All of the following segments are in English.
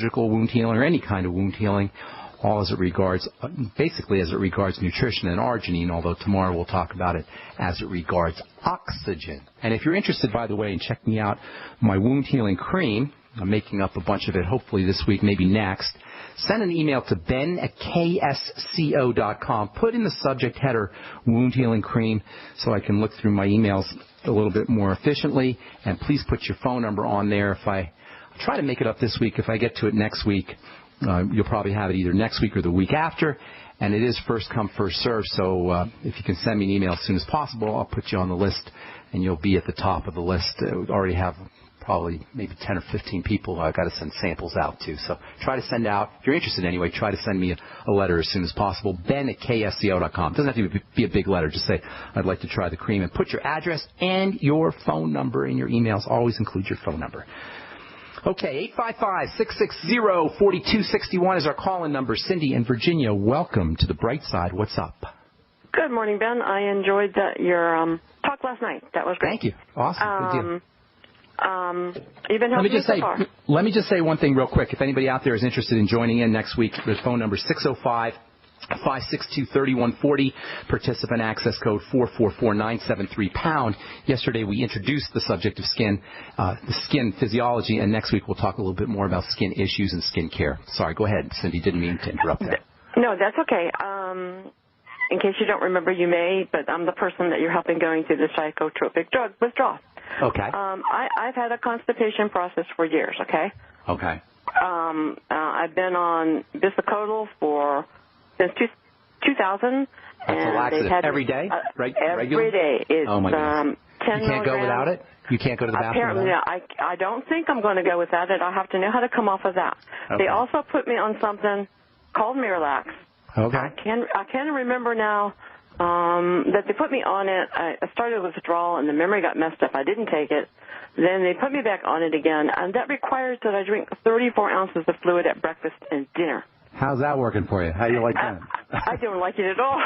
surgical wound healing or any kind of wound healing, all as it regards, basically as it regards nutrition and arginine, although tomorrow we'll talk about it as it regards oxygen. And if you're interested, by the way, in checking out my wound healing cream, I'm making up a bunch of it hopefully this week, maybe next, send an email to ben@ksco.com. Put in the subject header, wound healing cream, so I can look through my emails a little bit more efficiently. And please put your phone number on there. I'll try to make it up this week. If I get to it next week, you'll probably have it either next week or the week after. And it is first come, first serve. So if you can send me an email as soon as possible, I'll put you on the list, and you'll be at the top of the list. We already have probably maybe 10 or 15 people I've got to send samples out to. So try to send out, if you're interested anyway, try to send me a letter as soon as possible, ben@ksco.com. It doesn't have to be a big letter. Just say, I'd like to try the cream, and put your address and your phone number in your emails. Always include your phone number. Okay, 855-660-4261 is our call-in number. Cindy in Virginia, welcome to the bright side. What's up? Good morning, Ben. I enjoyed your talk last night. That was great. Thank you. Awesome. Good deal. You've been helping me so far. Let me just say one thing real quick. If anybody out there is interested in joining in next week, the phone number is 605-562-3140. Participant access code 444973#. Yesterday we introduced the subject of skin, the skin physiology, and next week we'll talk a little bit more about skin issues and skin care. Sorry, go ahead, Cindy. Didn't mean to interrupt that. No, that's okay. In case you don't remember, you may, but I'm the person that you're helping going through the psychotropic drug withdrawal. Okay. I've had a constipation process for years, okay? Okay. I've been on Bisocodyl since 2000. That's a laxative. Every day? Every day. It's, oh, my goodness. 10 you can't go without it? You can't go to the bathroom Apparently, without it? I don't think I'm going to go without it. I have to know how to come off of that. Okay. They also put me on something called Miralax. Okay. I can't remember now that they put me on it. I started withdrawal, and the memory got messed up. I didn't take it. Then they put me back on it again, and that requires that I drink 34 ounces of fluid at breakfast and dinner. How's that working for you? How do you like that? I don't like it at all.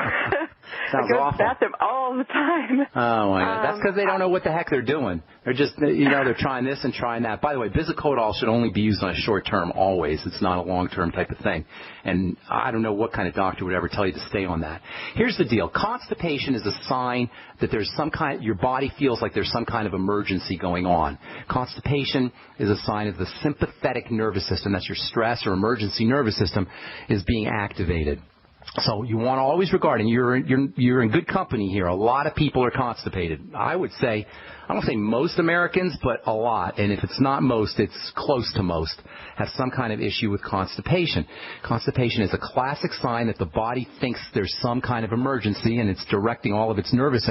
Sounds I go awful. to the bathroom all the time. Oh, my God. That's because they don't know what the heck they're doing. They're just, they're trying this and trying that. By the way, Bisocodyl should only be used on a short term always. It's not a long-term type of thing. And I don't know what kind of doctor would ever tell you to stay on that. Here's the deal. Constipation is a sign that there's your body feels like there's some kind of emergency going on. Constipation is a sign of the sympathetic nervous system, that's your stress or emergency nervous system, is being activated. So you want to always regard, and you're in good company here. A lot of people are constipated. I would say, I don't say most Americans, but a lot. And if it's not most, it's close to most, have some kind of issue with constipation. Constipation is a classic sign that the body thinks there's some kind of emergency, and it's directing all of its nervous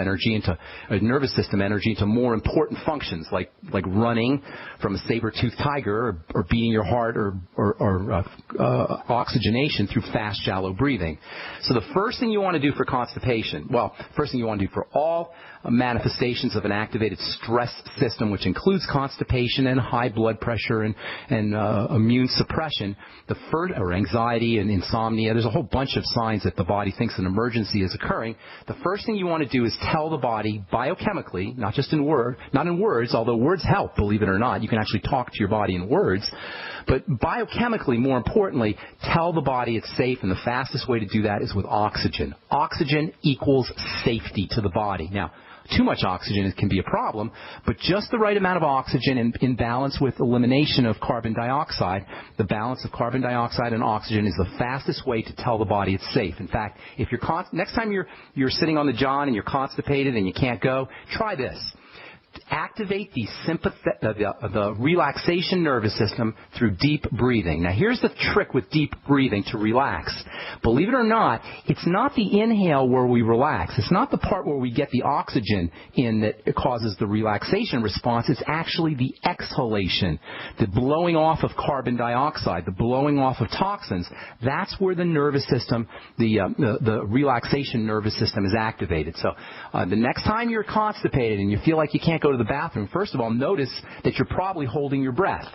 system energy into more important functions, like running from a saber-toothed tiger, or beating your heart, or oxygenation through fast, shallow breathing. So the first thing you want to do for constipation, first thing you want to do for all manifestations of an activated stress system, which includes constipation and high blood pressure and immune suppression, or anxiety and insomnia. There's a whole bunch of signs that the body thinks an emergency is occurring. The first thing you want to do is tell the body biochemically, not in words, although words help, believe it or not. You can actually talk to your body in words. But biochemically, more importantly, tell the body it's safe, and the fastest way to do that is with oxygen. Oxygen equals safety to the body. Now, too much oxygen can be a problem, but just the right amount of oxygen in balance with elimination of carbon dioxide, the balance of carbon dioxide and oxygen is the fastest way to tell the body it's safe. In fact, if next time you're sitting on the john and you're constipated and you can't go, try this. Activate the relaxation nervous system through deep breathing. Now, here's the trick with deep breathing to relax. Believe it or not, it's not the inhale where we relax. It's not the part where we get the oxygen in that causes the relaxation response. It's actually the exhalation, the blowing off of carbon dioxide, the blowing off of toxins. That's where the nervous system, the relaxation nervous system is activated. So the next time you're constipated and you feel like you can't go to the bathroom, first of all, notice that you're probably holding your breath.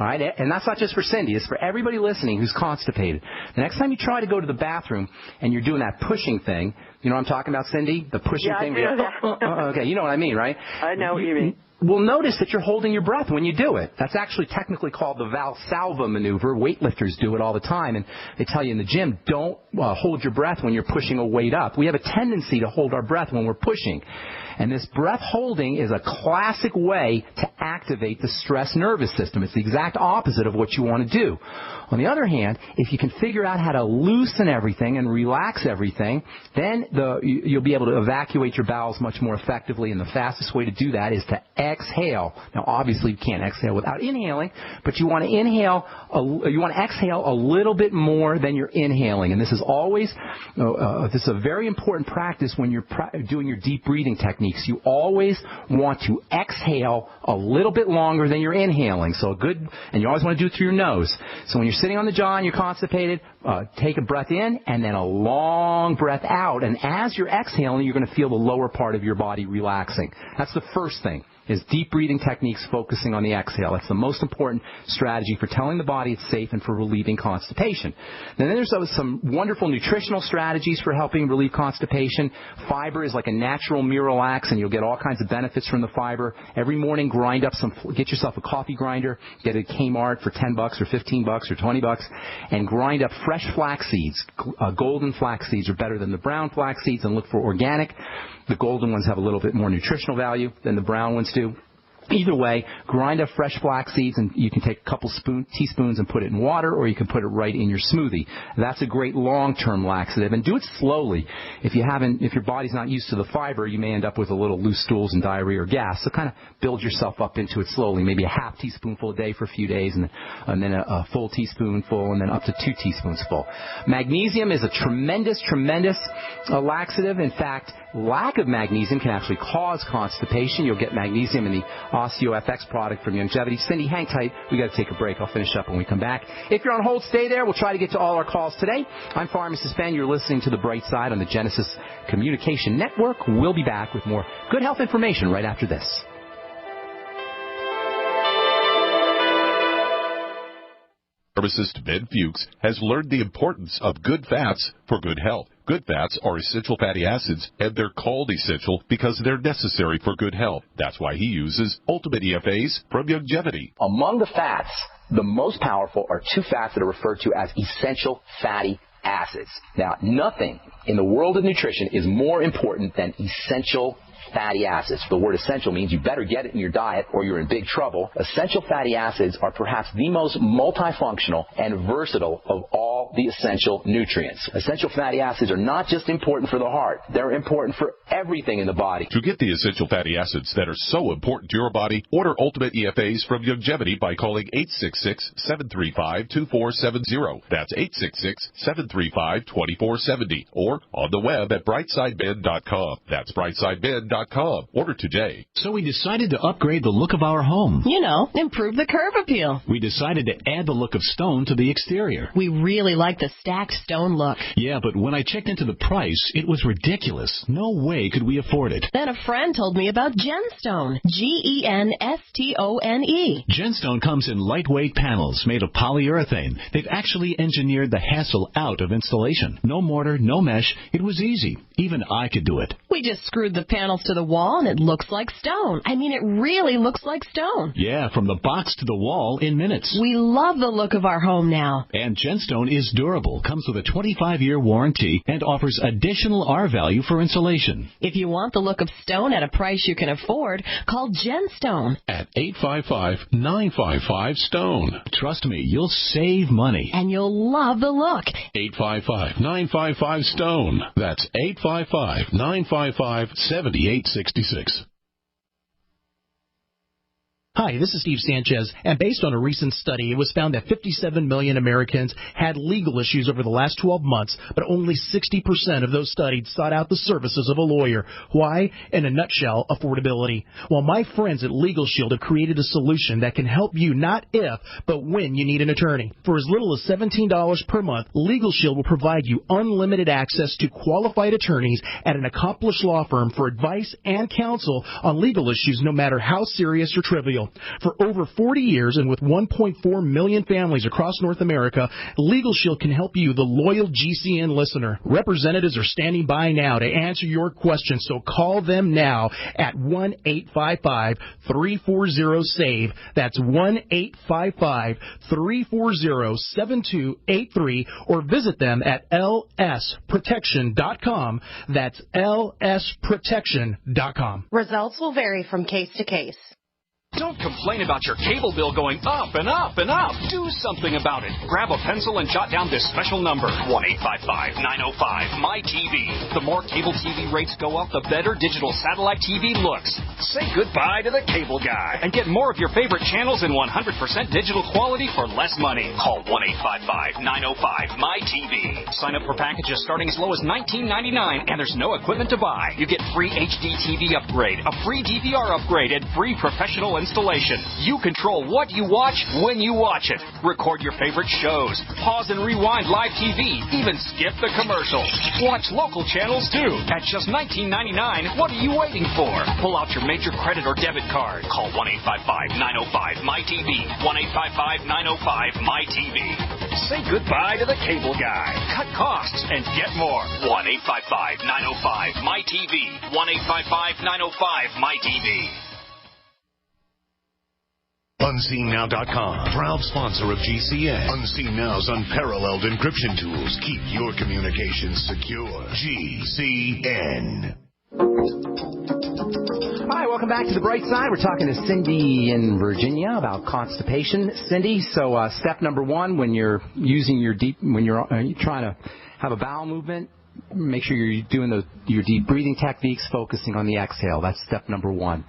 All right? And that's not just for Cindy. It's for everybody listening who's constipated. The next time you try to go to the bathroom and you're doing that pushing thing, you know what I'm talking about, Cindy? The pushing thing. I know that. Okay, you know what I mean, right? I know what you mean. will notice that you're holding your breath when you do it. That's actually technically called the Valsalva maneuver. Weightlifters do it all the time, and they tell you in the gym, don't hold your breath when you're pushing a weight up. We have a tendency to hold our breath when we're pushing. And this breath holding is a classic way to activate the stress nervous system. It's the exact opposite of what you want to do. On the other hand, if you can figure out how to loosen everything and relax everything, then you'll be able to evacuate your bowels much more effectively, and the fastest way to do that is to exhale. Now, obviously, you can't exhale without inhaling, but you want to exhale a little bit more than you're inhaling. And this is always, this is a very important practice when you're doing your deep breathing techniques. You always want to exhale a little bit longer than you're inhaling. And you always want to do it through your nose. So when you're sitting on the jaw and you're constipated, take a breath in and then a long breath out. And as you're exhaling, you're going to feel the lower part of your body relaxing. That's the first thing, is deep breathing techniques focusing on the exhale. It's the most important strategy for telling the body it's safe and for relieving constipation. Then there's some wonderful nutritional strategies for helping relieve constipation. Fiber is like a natural Miralax, and you'll get all kinds of benefits from the fiber. Every morning, get yourself a coffee grinder, get it at Kmart for $10 or $15 or $20, and grind up fresh flax seeds. Golden flax seeds are better than the brown flax seeds, and look for organic. The golden ones have a little bit more nutritional value than the brown ones do. Either way, grind up fresh flax seeds, and you can take a couple teaspoons and put it in water, or you can put it right in your smoothie. That's a great long-term laxative, and do it slowly. If your body's not used to the fiber, you may end up with a little loose stools and diarrhea or gas. So kind of build yourself up into it slowly, maybe a half teaspoonful a day for a few days, and then a full teaspoonful, and then up to 2 teaspoons full. Magnesium is a tremendous laxative. In fact, lack of magnesium can actually cause constipation. You'll get magnesium in the OsteoFX product from Longevity. Cindy, hang tight. We got to take a break. I'll finish up when we come back. If you're on hold, stay there. We'll try to get to all our calls today. I'm Pharmacist Ben. You're listening to The Bright Side on the Genesis Communication Network. We'll be back with more good health information right after this. Pharmacist Ben Fuchs has learned the importance of good fats for good health. Good fats are essential fatty acids, and they're called essential because they're necessary for good health. That's why he uses Ultimate EFAs from Longevity. Among the fats, the most powerful are 2 fats that are referred to as essential fatty acids. Now, nothing in the world of nutrition is more important than essential fatty acids. The word essential means you better get it in your diet or you're in big trouble. Essential fatty acids are perhaps the most multifunctional and versatile of all the essential nutrients. Essential fatty acids are not just important for the heart. They're important for everything in the body. To get the essential fatty acids that are so important to your body, order Ultimate EFAs from Longevity by calling 866-735-2470. That's 866-735-2470. Or on the web at brightsideben.com. That's brightsideben.com. Order today. So we decided to upgrade the look of our home. You know, improve the curb appeal. We decided to add the look of stone to the exterior. We really like the stacked stone look. Yeah, but when I checked into the price, it was ridiculous. No way could we afford it. Then a friend told me about Genstone. Genstone. Genstone comes in lightweight panels made of polyurethane. They've actually engineered the hassle out of installation. No mortar, no mesh. It was easy. Even I could do it. We just screwed the panels to the wall and it looks like stone. I mean, it really looks like stone. Yeah, from the box to the wall in minutes. We love the look of our home now. And Genstone is durable, comes with a 25-year warranty, and offers additional R value for insulation. If you want the look of stone at a price you can afford, call Genstone at 855-955-STONE. Trust me, you'll save money. And you'll love the look. 855-955-STONE. That's 855-955-7866. Hi, this is Steve Sanchez, and based on a recent study, it was found that 57 million Americans had legal issues over the last 12 months, but only 60% of those studied sought out the services of a lawyer. Why? In a nutshell, affordability. Well, my friends at Legal Shield have created a solution that can help you not if, but when you need an attorney. For as little as $17 per month, Legal Shield will provide you unlimited access to qualified attorneys at an accomplished law firm for advice and counsel on legal issues, no matter how serious or trivial. Shield. For over 40 years and with 1.4 million families across North America, Legal Shield can help you, the loyal GCN listener. Representatives are standing by now to answer your questions, so call them now at 1-855-340-SAVE. That's 1-855-340-7283, or visit them at lsprotection.com. That's lsprotection.com. Results will vary from case to case. Don't complain about your cable bill going up and up and up. Do something about it. Grab a pencil and jot down this special number, 1-855-905-MY-TV. The more cable TV rates go up, the better digital satellite TV looks. Say goodbye to the cable guy and get more of your favorite channels in 100% digital quality for less money. Call 1-855-905-MY-TV. Sign up for packages starting as low as $19.99, and there's no equipment to buy. You get free HD TV upgrade, a free DVR upgrade, and free professional installation. You control what you watch when you watch it. Record your favorite shows. Pause and rewind live TV. Even skip the commercials. Watch local channels too. At just $19.99, what are you waiting for? Pull out your major credit or debit card. Call 1-855-905-MY-TV. 1-855-905-MY-TV. Say goodbye to the cable guy. Cut costs and get more. 1-855-905-MY-TV. 1-855-905-MY-TV. UnseenNow.com, proud sponsor of GCN. Unseen Now's unparalleled encryption tools keep your communications secure. GCN. Hi, welcome back to The Bright Side. We're talking to Cindy in Virginia about constipation. Cindy, so step number one when you're using your when you're trying to have a bowel movement, make sure you're doing your deep breathing techniques, focusing on the exhale. That's step number one.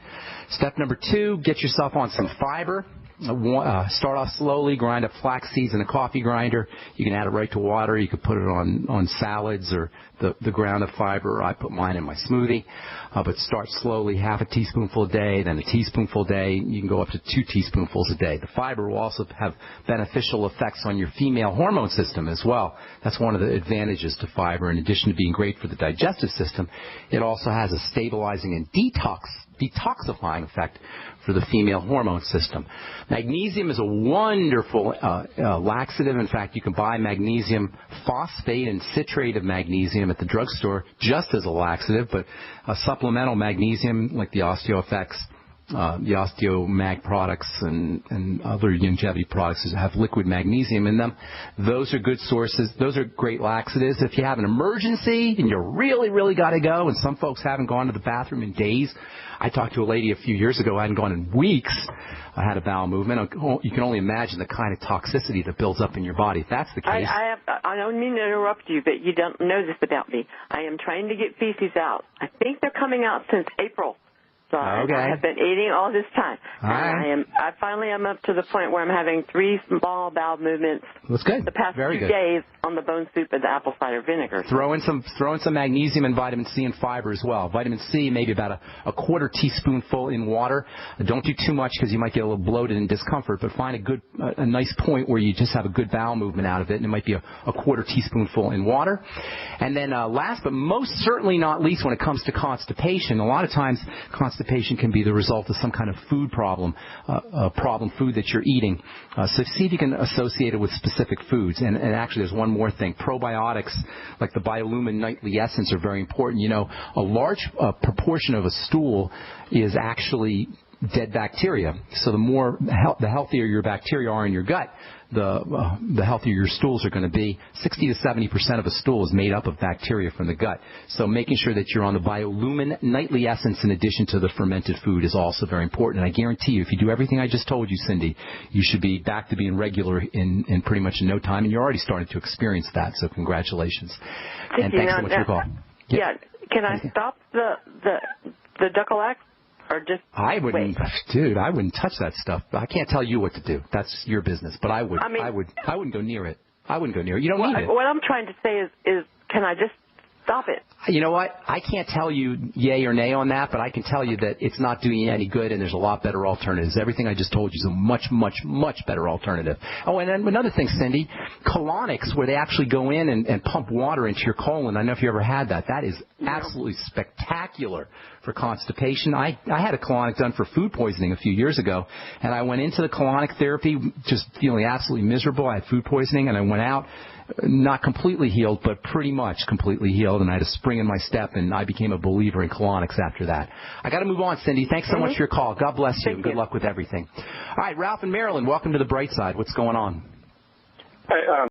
Step number two, get yourself on some fiber. Start off slowly, grind up flax seeds in a coffee grinder. You can add it right to water. You could put it on salads or the ground of fiber. I put mine in my smoothie. But start slowly, half a teaspoonful a day, then a teaspoonful a day. You can go up to 2 teaspoonfuls a day. The fiber will also have beneficial effects on your female hormone system as well. That's one of the advantages to fiber. In addition to being great for the digestive system, it also has a stabilizing and detoxifying effect for the female hormone system. Magnesium is a wonderful laxative. In fact, you can buy magnesium phosphate and citrate of magnesium at the drugstore just as a laxative, but a supplemental magnesium like the OsteoFX, the OsteoMag products and other longevity products have liquid magnesium in them. Those are good sources. Those are great laxatives. If you have an emergency and you really, really got to go, and some folks haven't gone to the bathroom in days. I talked to a lady a few years ago. I hadn't gone in weeks. I had a bowel movement. You can only imagine the kind of toxicity that builds up in your body. If that's the case. I don't mean to interrupt you, but you don't know this about me. I am trying to get feces out. I think they're coming out since April. So okay. I have been eating all this time. And I finally am up to the point where I'm having 3 small bowel movements. That's good. The past Very 2 good. days on the bone soup and the apple cider vinegar. Throw in some magnesium and vitamin C and fiber as well. Vitamin C, maybe about a quarter teaspoonful in water. Don't do too much because you might get a little bloated and discomfort, but find a nice point where you just have a good bowel movement out of it, and it might be a quarter teaspoonful in water. And then last but most certainly not least, when it comes to constipation, a lot of times constipation can be the result of some kind of food problem, problem food that you're eating. So see if you can associate it with specific foods. And actually, there's one more thing. Probiotics, like the Biolumin Nightly Essence, are very important. You know, a large proportion of a stool is actually dead bacteria. So the healthier your bacteria are in your gut, the healthier your stools are going to be. 60 to 70% of a stool is made up of bacteria from the gut. So making sure that you're on the Biolumin Nightly Essence in addition to the fermented food is also very important. And I guarantee you, if you do everything I just told you, Cindy, you should be back to being regular in pretty much in no time. And you're already starting to experience that. So congratulations. And thanks so much for your call. Yeah. Can I stop the Ducalac? Or just I wouldn't touch that stuff. I can't tell you what to do. That's your business. But I wouldn't go near it. I wouldn't go near it. You don't need it. What I'm trying to say is can I just stop it? You know what? I can't tell you yay or nay on that, but I can tell you that it's not doing you any good, and there's a lot better alternatives. Everything I just told you is a much, much, much better alternative. Oh, and then another thing, Cindy, colonics, where they actually go in and pump water into your colon. I don't know if you ever had that. That is absolutely spectacular for constipation. I had a colonic done for food poisoning a few years ago, and I went into the colonic therapy just feeling absolutely miserable. I had food poisoning, and I went out not completely healed, but pretty much completely healed, and I had a spring in my step, and I became a believer in colonics after that. I got to move on, Cindy. Thanks so much for your call. God bless you, and good luck with everything. All right, Ralph in Maryland, welcome to the bright side. What's going on?